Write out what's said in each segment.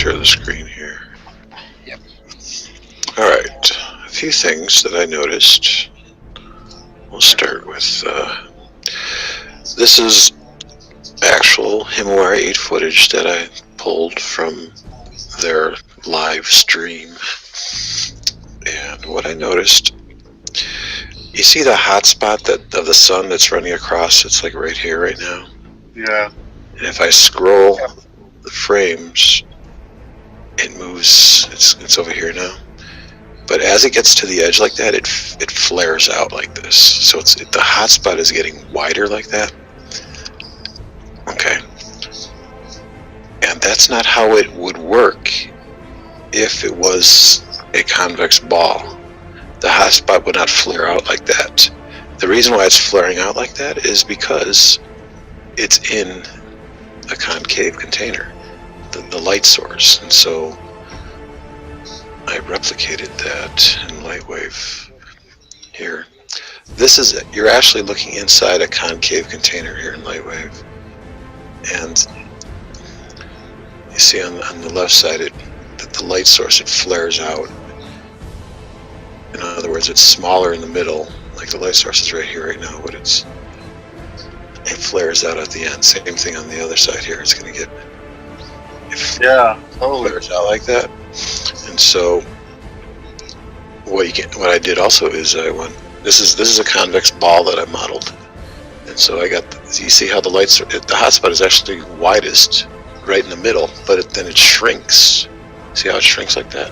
share the screen here. Yep. All right, a few things that I noticed. We'll start with this is actual Himawari 8 footage that I pulled from their live stream. And what I noticed, you see the hot spot of the sun that's running across? It's like right here, right now. Yeah. And if I scroll the frames, it moves. It's over here now. But as it gets to the edge like that, it flares out like this. So the hot spot is getting wider like that. Okay. And that's not how it would work if it was a convex ball. The hot spot would not flare out like that. The reason why it's flaring out like that is because it's in a concave container, the light source. And so I replicated that in Lightwave here. You're actually looking inside a concave container here in Lightwave. And you see on the left side that the light source, it flares out. In other words, it's smaller in the middle, like the light source is right here right now, but it flares out at the end. Same thing on the other side here. It's going to get flares out like that. And so what I did also is this is a convex ball that I modeled. And so I got you see how the hotspot is actually widest right in the middle, but then it shrinks. See how it shrinks like that?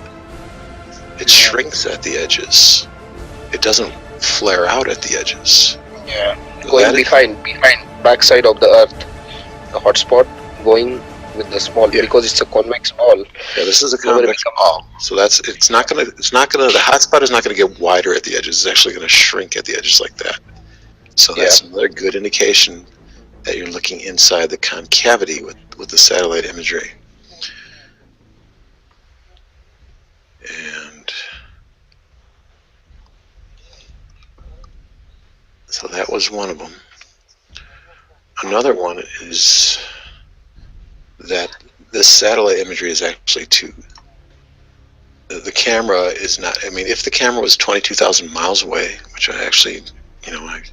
It shrinks at the edges. It doesn't flare out at the edges. Yeah. Going behind backside of the Earth, the hotspot going with the small because it's a convex ball. Yeah, this is a convex ball. So the hotspot is not gonna get wider at the edges. It's actually gonna shrink at the edges like that. So that's another good indication that you're looking inside the concavity with the satellite imagery. And so that was one of them. Another one is that this satellite imagery is actually the camera is not, I mean, if the camera was 22,000 miles away, which I actually, I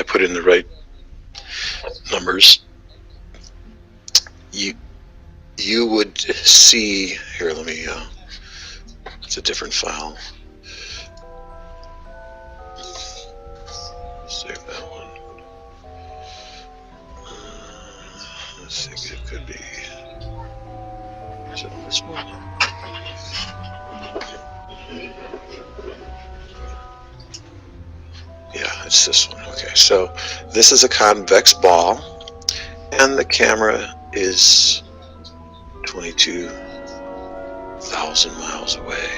put in the right numbers, you would see, here, let me, it's a different file. Save that one. Let's think it could be, is it on this one? Yeah, it's this one. Okay, so this is a convex ball, and the camera is 22,000 miles away.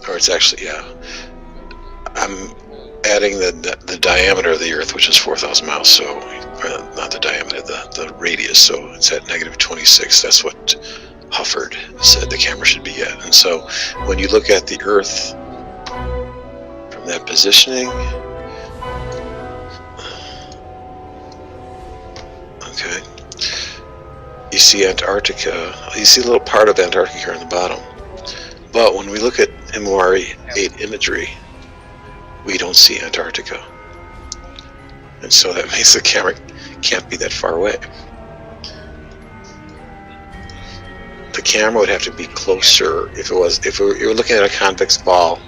Or it's actually, I'm adding the diameter of the Earth, which is 4,000 miles, so not the diameter, the radius, so it's at -26. That's what Hufford said the camera should be at. And so when you look at the Earth from that positioning, okay, you see Antarctica, you see a little part of Antarctica here on the bottom. But when we look at Himawari 8 imagery, we don't see Antarctica. And so that means the camera can't be that far away. The camera would have to be closer if you were looking at a convex ball.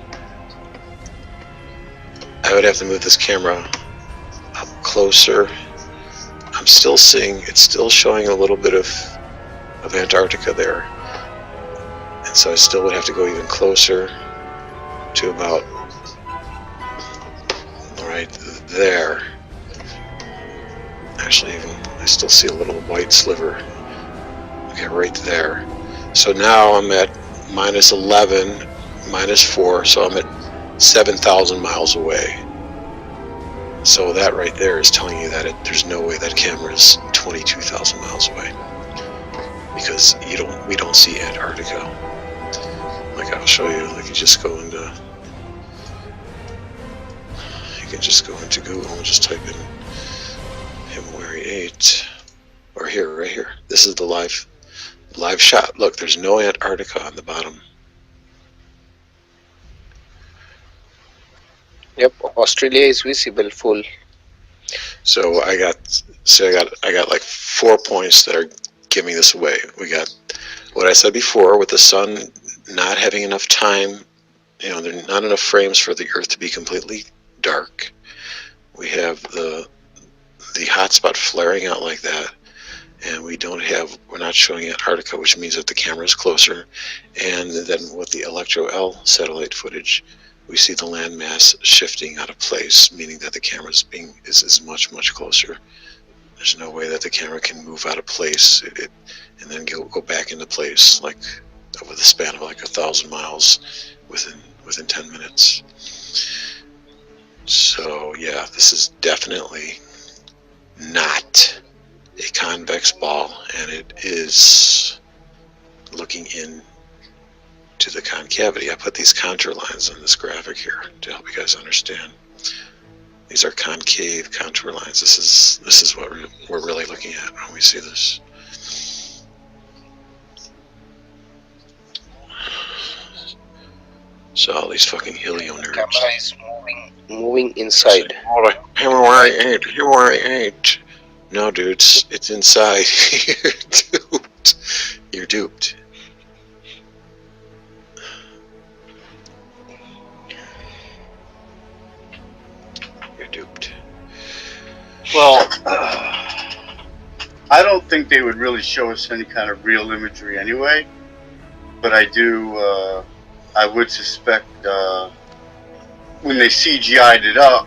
I would have to move this camera up closer. I'm still seeing, it's still showing a little bit of Antarctica there. And so I still would have to go even closer to about right there. Actually, even I still see a little white sliver. Okay, right there. So now I'm at -11, -4, so I'm at 7,000 miles away. So that right there is telling you that there's no way that camera is 22,000 miles away, because we don't see Antarctica. Like I'll show you. Like you just go into, you can just go into Google and just type in Himawari 8, or here, right here. This is the live shot. Look, there's no Antarctica on the bottom. Yep, Australia is visible full. So I got like 4 points that are giving this away. We got what I said before with the sun not having enough time. There are not enough frames for the Earth to be completely dark. We have the hotspot flaring out like that, and we're not showing Antarctica, which means that the camera is closer. And then with the Electro-L satellite footage, we see the landmass shifting out of place, meaning that the camera is much closer. There's no way that the camera can move out of place and then go back into place like over the span of like 1,000 miles within 10 minutes. So yeah, this is definitely not a convex ball, and it is looking in to the concavity. I put these contour lines on this graphic here to help you guys understand. These are concave contour lines. This is what we're really looking at when we see this. So all these fucking helio nerds. The camera is moving inside. Himawari 8. No, dudes, it's inside. You're duped. You're duped. You're duped. Well, I don't think they would really show us any kind of real imagery anyway, but I would suspect when they CGI'd it up,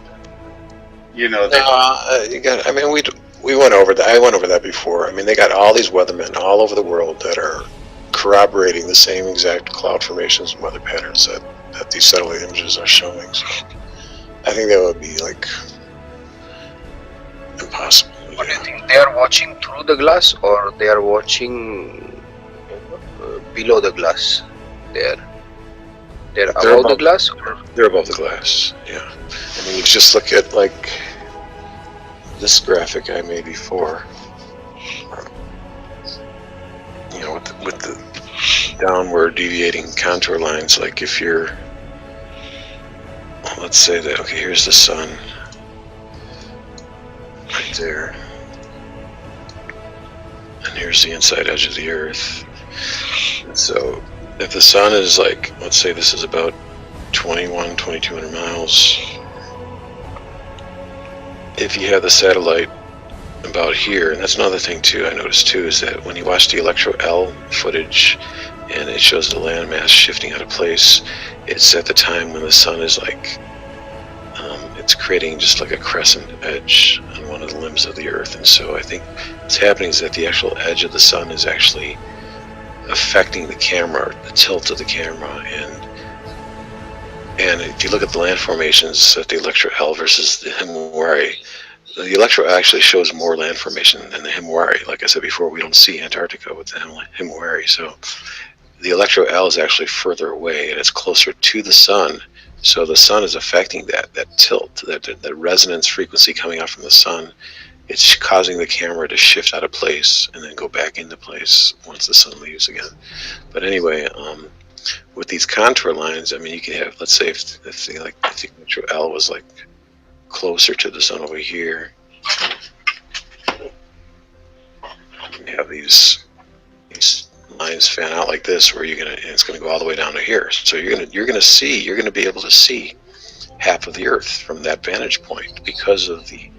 we went over that. I went over that before. I mean, they got all these weathermen all over the world that are corroborating the same exact cloud formations and weather patterns that these satellite images are showing. So I think that would be like impossible. What do you think? They are watching through the glass, or they are watching below the glass? They're above the glass, or they're above the glass. Yeah. I mean, you just look at like this graphic I made before. With the downward deviating contour lines. Like if you're, let's say that, okay, here's the sun right there, and here's the inside edge of the Earth. So if the sun is like, let's say this is about 2,200 miles, if you have the satellite about here, and that's another thing too I noticed too, is that when you watch the Electro-L footage and it shows the landmass shifting out of place, it's at the time when the sun is like, it's creating just like a crescent edge on one of the limbs of the Earth. And so I think what's happening is that the actual edge of the sun is actually affecting the camera, the tilt of the camera, and if you look at the land formations at the Electro-L versus the Himawari, the Electro actually shows more land formation than the Himawari. Like I said before, we don't see Antarctica with the Himawari, so the Electro-L is actually further away and it's closer to the sun. So the sun is affecting that tilt, that resonance frequency coming out from the sun. It's causing the camera to shift out of place and then go back into place once the sun leaves again. But anyway, with these contour lines, I mean, you can have, let's say, if the Electro-L was like closer to the sun over here, you have these lines fan out like this, where it's gonna go all the way down to here. So you're gonna be able to see half of the Earth from that vantage point because of the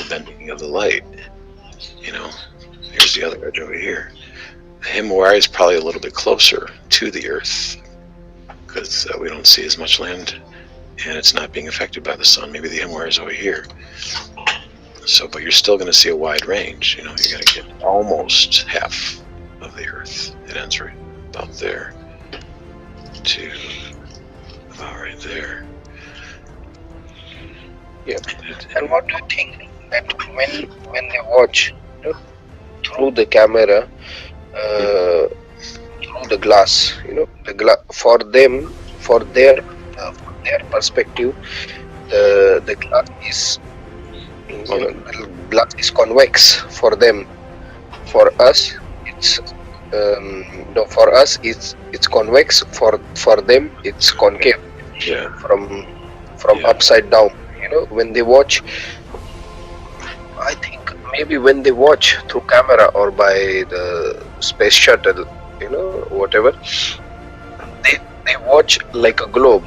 bending of the light. Here's the other edge over here. The Himawari is probably a little bit closer to the Earth because we don't see as much land and it's not being affected by the sun. Maybe the Himawari is over here. So, but you're still going to see a wide range. You're going to get almost half of the Earth. It ends right about there to about right there. Yeah. And what do you think that when they watch through the camera, through the glass, for them, for their perspective, the glass is, the glass is convex for them. For us, it's no. For us, it's convex. For them, it's concave. Yeah. From Yeah. upside down. When they watch, I think maybe when they watch through camera or by the space shuttle, whatever, they watch like a globe.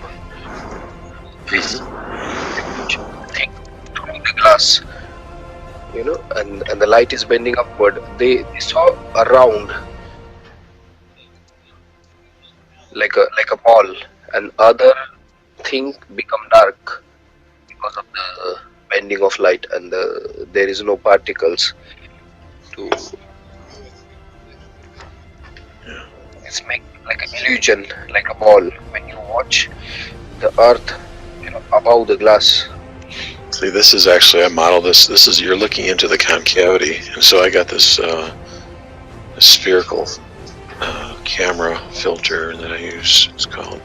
They think through the glass, and the light is bending upward. They saw a round, like a ball, and other thing become dark because of the bending of light, and there is no particles to. Yeah. It's make like an illusion, like a ball when you watch the earth, above the glass. See, this is actually, I modeled this. This is, you're looking into the concavity, and so I got this spherical camera filter that I use. It's called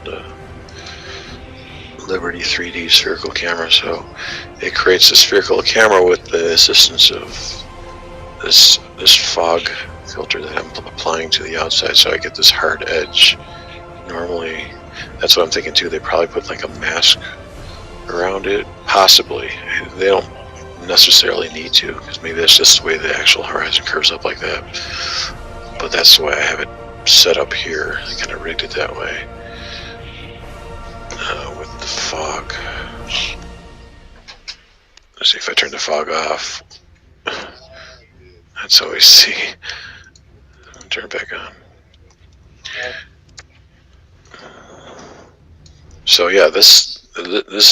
Liberty 3D spherical camera. So it creates a spherical camera with the assistance of this fog filter that I'm applying to the outside, so I get this hard edge. Normally, that's what I'm thinking too. They probably put like a mask around it, possibly. They don't necessarily need to, because maybe that's just the way the actual horizon curves up like that. But that's the way I have it set up here. I kind of rigged it that way with the fog. Let's see if I turn the fog off. That's always see. Turn it back on. So yeah, this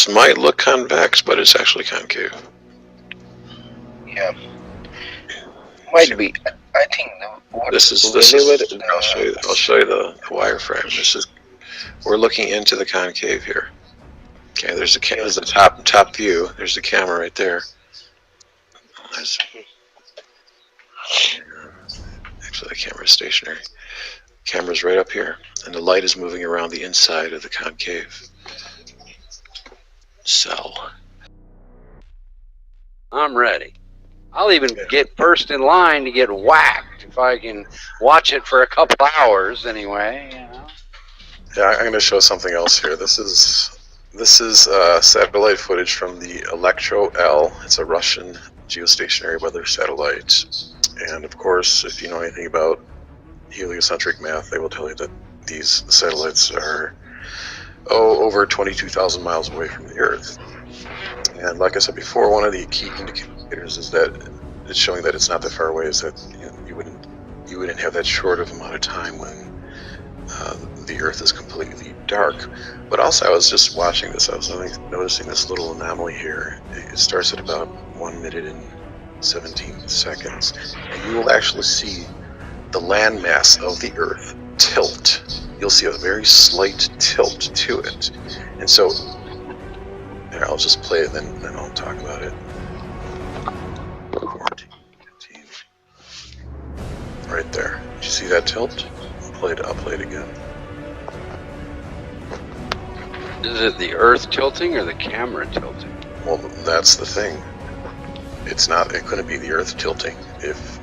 might look convex, but it's actually concave. Yeah, might be. I think This is I'll show you the wireframe. We're looking into the concave here. Okay, there's the top view. There's the camera right there. Actually, the camera is stationary. Camera's right up here, and the light is moving around the inside of the concave cell. I'm ready. I'll even get first in line to get whacked if I can watch it for a couple hours anyway. Yeah, I'm going to show something else here. This is satellite footage from the Electro L. It's a Russian geostationary weather satellite. And of course, if you know anything about heliocentric math, they will tell you that these satellites are over 22,000 miles away from the Earth. And like I said before, one of the key indicators is that it's showing that it's not that far away. Is that you wouldn't have that short of amount of time when the Earth is completely dark. But also, I was just watching this. I was noticing this little anomaly here. It starts at about 1 minute and 17 seconds, and you will actually see the landmass of the Earth tilt. You'll see a very slight tilt to it. And so, here, I'll just play it, then I'll talk about it. 14, 15. Right there. Did you see that tilt? I'll play it again. Is it the Earth tilting or the camera tilting? Well, that's the thing. It's not. It couldn't be the Earth tilting. If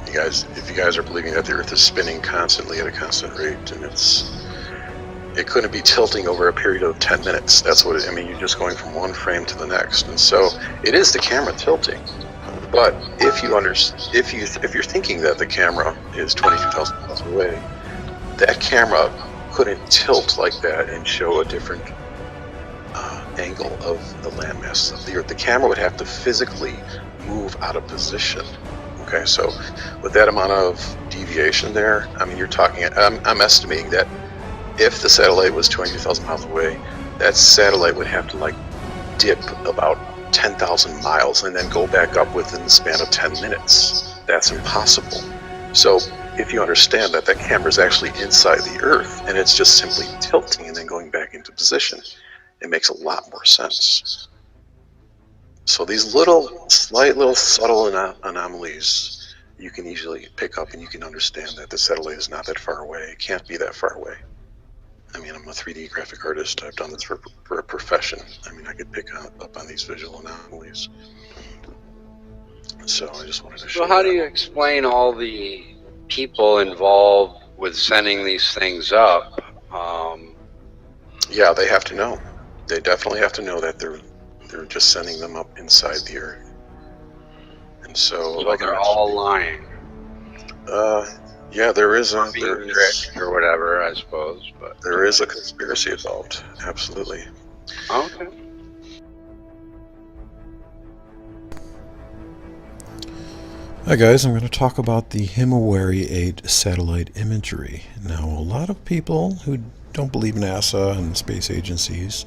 you guys are believing that the Earth is spinning constantly at a constant rate, and it couldn't be tilting over a period of 10 minutes. That's what you're just going from one frame to the next, and so it is the camera tilting. But if you're thinking that the camera is 22,000 miles away, that camera couldn't tilt like that and show a different angle of the landmass of the Earth. The camera would have to physically move out of position. Okay, so with that amount of deviation there, you're talking, I'm estimating that if the satellite was 22,000 miles away, that satellite would have to dip about 10,000 miles and then go back up within the span of 10 minutes. That's impossible. So if you understand that camera is actually inside the Earth and it's just simply tilting and then going back into position, it makes a lot more sense. So these slight little subtle anomalies you can easily pick up, and you can understand that the satellite is not that far away. It can't be that far away. I mean, I'm a 3D graphic artist. I've done this for a profession. I mean, I could pick up on these visual anomalies. So I just wanted to show So how that. do you explain all the people involved with sending these things up? Yeah, they have to know. They definitely have to know that they're just sending them up inside the Earth. And so, So they're all lying. yeah, there is Being tricked or whatever, I suppose. But there is a conspiracy involved. Absolutely. okay. Hi guys, I'm going to talk about the Himawari 8 satellite imagery. Now, a lot of people who don't believe NASA and space agencies,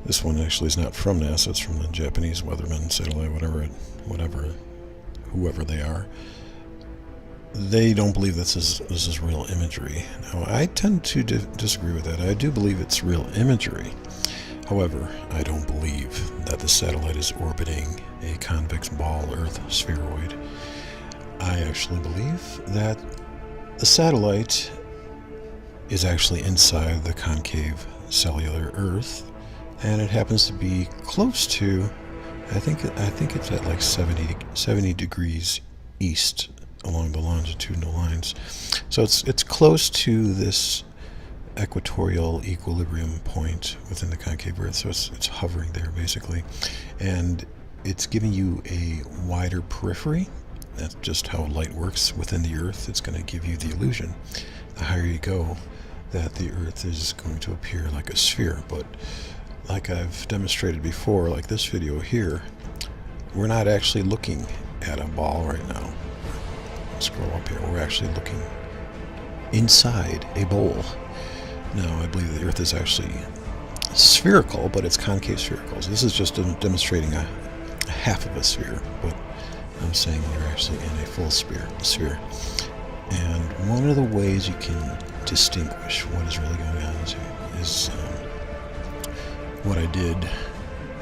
this one actually is not from NASA, it's from the Japanese weatherman satellite, whoever they are. They don't believe this is real imagery. Now, I tend to disagree with that. I do believe it's real imagery. However, I don't believe that the satellite is orbiting a convex ball Earth spheroid. I actually believe that the satellite is actually inside the concave cellular Earth, and it happens to be close to, I think it's at like 70 degrees east along the longitudinal lines. So it's close to this equatorial equilibrium point within the concave Earth, so it's hovering there basically, and it's giving you a wider periphery. That's just how light works within the Earth. It's going to give you the illusion, the higher you go, that the Earth is going to appear like a sphere. But like I've demonstrated before, like this video here, we're not actually looking at a ball right now. Scroll up here. We're actually looking inside a bowl. Now, I believe the Earth is actually spherical, but it's concave spherical. So this is just demonstrating a half of a sphere, but I'm saying you're actually in a full sphere. And one of the ways you can distinguish what is really going on is what I did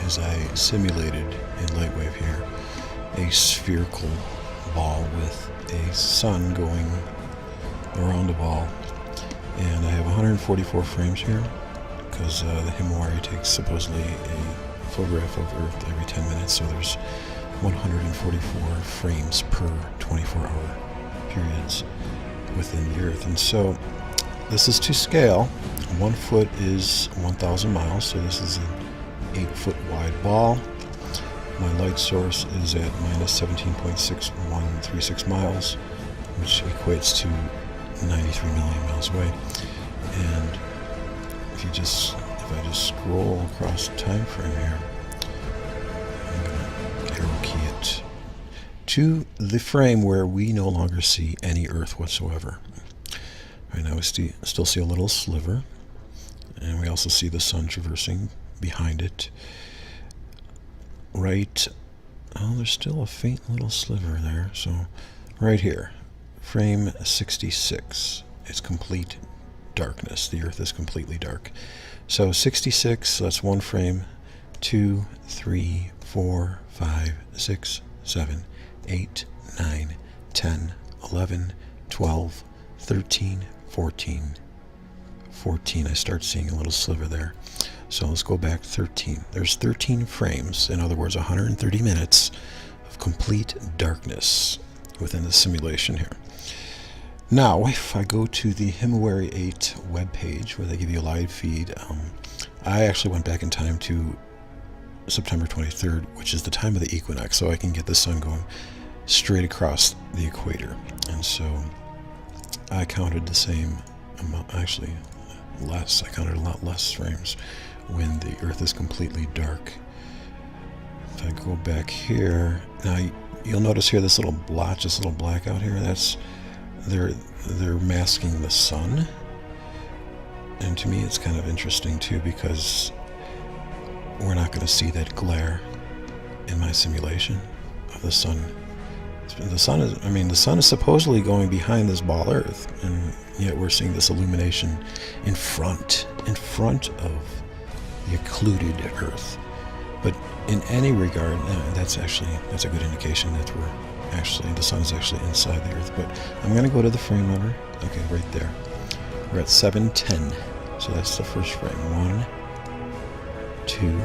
is I simulated in Lightwave here a spherical ball with a sun going around the ball. And I have 144 frames here because the Himawari takes supposedly a photograph of Earth every 10 minutes, so there's 144 frames per 24-hour periods within the Earth. And so this is to scale. 1 foot is 1,000 miles, so this is an 8-foot wide ball. My light source is at minus 17.6136 miles, which equates to 93 million miles away. And if I just scroll across the time frame here, I'm going to arrow key it to the frame where we no longer see any Earth whatsoever. Right now we still see a little sliver, and we also see the sun traversing behind it. Right, oh, there's still a faint little sliver there. So right here, frame 66, it's complete darkness. The Earth is completely dark. So 66, that's one frame. 2, 3, 4, 5, 6, 7, 8, 9, 10, 11, 12, 13, 14. 14, I start seeing a little sliver there. So let's go back 13. There's 13 frames, in other words, 130 minutes of complete darkness within the simulation here. Now, if I go to the Himawari 8 webpage where they give you a live feed, I actually went back in time to September 23rd, which is the time of the equinox, so I can get the sun going straight across the equator. And so I counted the same amount, actually less. I counted a lot less frames when the Earth is completely dark. If I go back here, now you'll notice here this little blotch, this little black out here, that's they're masking the sun. And to me it's kind of interesting too, because we're not going to see that glare in my simulation of the sun. The sun is supposedly going behind this ball Earth, and yet we're seeing this illumination in front of the occluded Earth. But in any regard, that's a good indication that the sun is actually inside the Earth. But I'm going to go to the frame number. Okay, right there. We're at 7:10. So that's the first frame. 1, 2,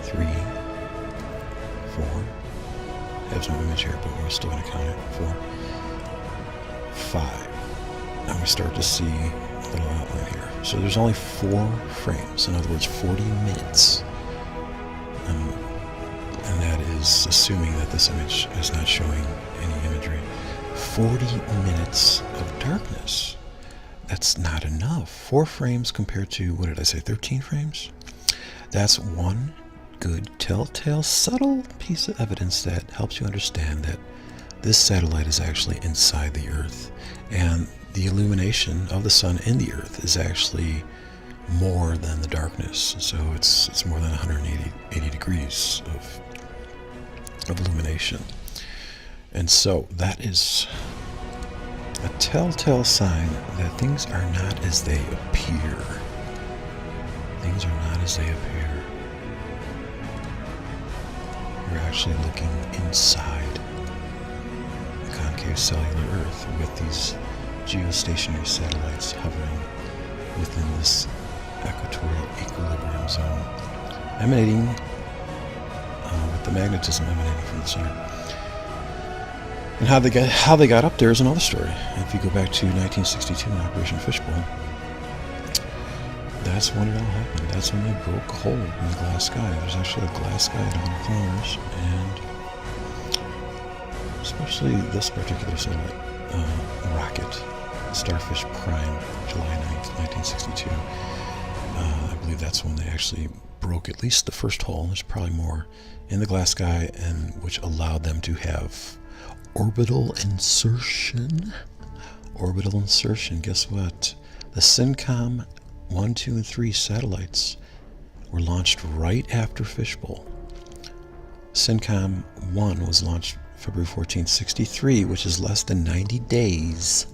3, 4. I have some image here, but we're still going to count it. 4, 5. Now we start to see a little outline here. So there's only 4 frames. In other words, 40 minutes. And that is assuming that this image is not showing any imagery. 40 minutes of darkness. That's not enough. 4 frames compared to, what did I say, 13 frames? That's one good telltale subtle piece of evidence that helps you understand that this satellite is actually inside the Earth, and the illumination of the sun in the Earth is actually more than the darkness. So it's more than 180 degrees of illumination. And so that is a telltale sign that things are not as they appear. Things are not as they appear. We're actually looking inside the concave cellular Earth with these geostationary satellites hovering within this equatorial equilibrium zone, emanating with the magnetism emanating from the center. And how they got up there is another story. If you go back to 1962 in Operation Fishbowl, that's when it all happened. That's when they broke a hole in the glass sky. There's actually a glass sky at 100 kilometers, and especially this particular satellite rocket, Starfish Prime, July 9th, 1962. I believe that's when they actually broke at least the first hole. There's probably more in the glass sky, and which allowed them to have orbital insertion. Orbital insertion. Guess what? The SYNCOM 1, 2, and 3 satellites were launched right after Fishbowl. SYNCOM 1 was launched February 14, 63, which is less than 90 days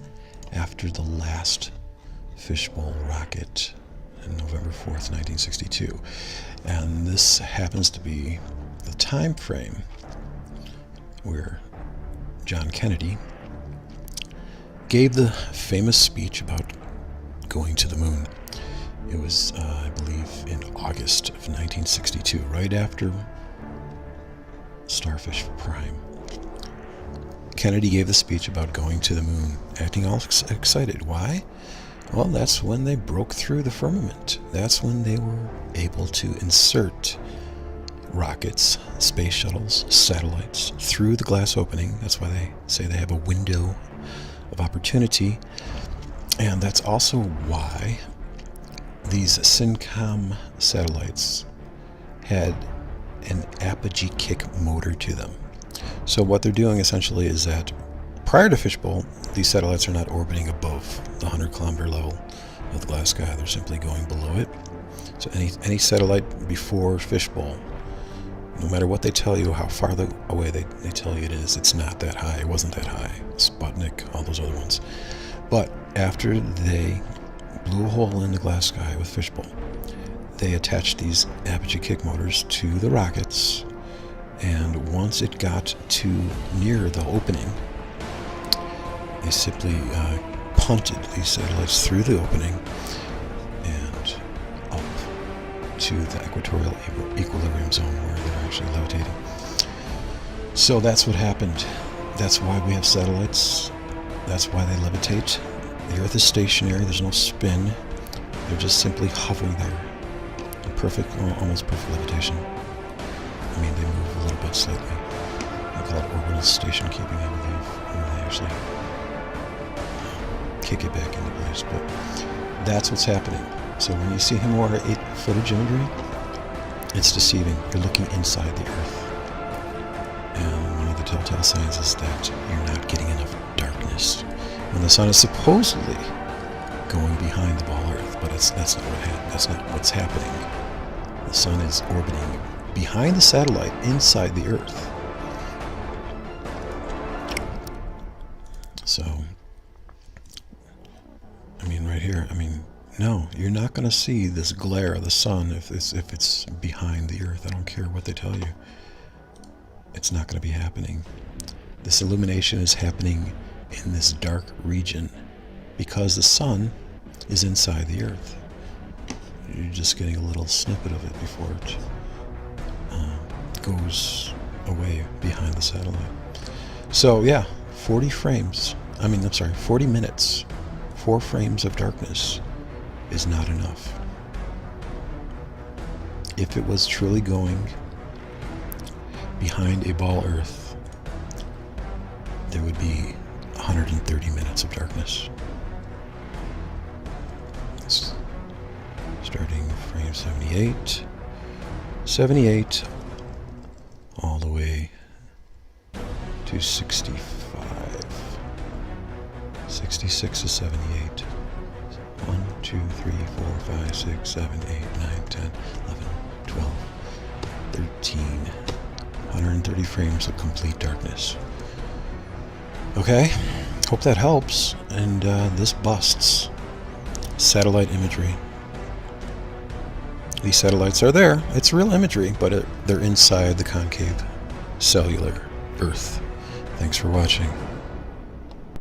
after the last Fishbowl rocket on November 4th, 1962. And this happens to be the time frame where John Kennedy gave the famous speech about going to the moon. It was, I believe, in August of 1962, right after Starfish Prime. Kennedy gave the speech about going to the moon, acting all excited. Why? Well, that's when they broke through the firmament. That's when they were able to insert rockets, space shuttles, satellites through the glass opening. That's why they say they have a window of opportunity. And that's also why these SYNCOM satellites had an apogee kick motor to them. So what they're doing essentially is that prior to Fishbowl, these satellites are not orbiting above the 100-kilometer level of the glass sky. They're simply going below it. So any satellite before Fishbowl, no matter what they tell you, how far away they tell you it is, it's not that high. It wasn't that high. Sputnik, all those other ones. But after they blew a hole in the glass sky with Fishbowl, they attached these apogee kick motors to the rockets, and once it got to near the opening, they simply punted these satellites through the opening and up to the equatorial equilibrium zone where they're actually levitating. So that's what happened. That's why we have satellites. That's why they levitate. The Earth is stationary. There's no spin. They're just simply hovering there. Perfect, almost perfect levitation. I mean, they move a little bit slightly. I call it orbital station keeping, I believe, when they actually kick it back into place. But that's what's happening. So when you see Himawari 8 footage imagery, it's deceiving. You're looking inside the Earth. And one of the telltale signs is that you're not getting enough darkness when the sun is supposedly going behind the ball Earth, but that's not what's happening. The sun is orbiting behind the satellite inside the Earth. So, I mean, right here, I mean, no, you're not going to see this glare of the sun if it's behind the Earth. I don't care what they tell you. It's not going to be happening. This illumination is happening in this dark region because the sun is inside the Earth. You're just getting a little snippet of it before it goes away behind the satellite. So yeah, 40 minutes, 4 frames of darkness is not enough. If it was truly going behind a ball Earth, there would be 130 minutes of darkness. Starting frame 78, all the way to 65, 66 to 78. 1, 2, 3, 4, 5, 6, 7, 8, 9, 10, 11, 12, 13, 130 frames of complete darkness. Okay, hope that helps. And this busts satellite imagery. These satellites are there. It's real imagery, but they're inside the concave cellular Earth. Thanks for watching.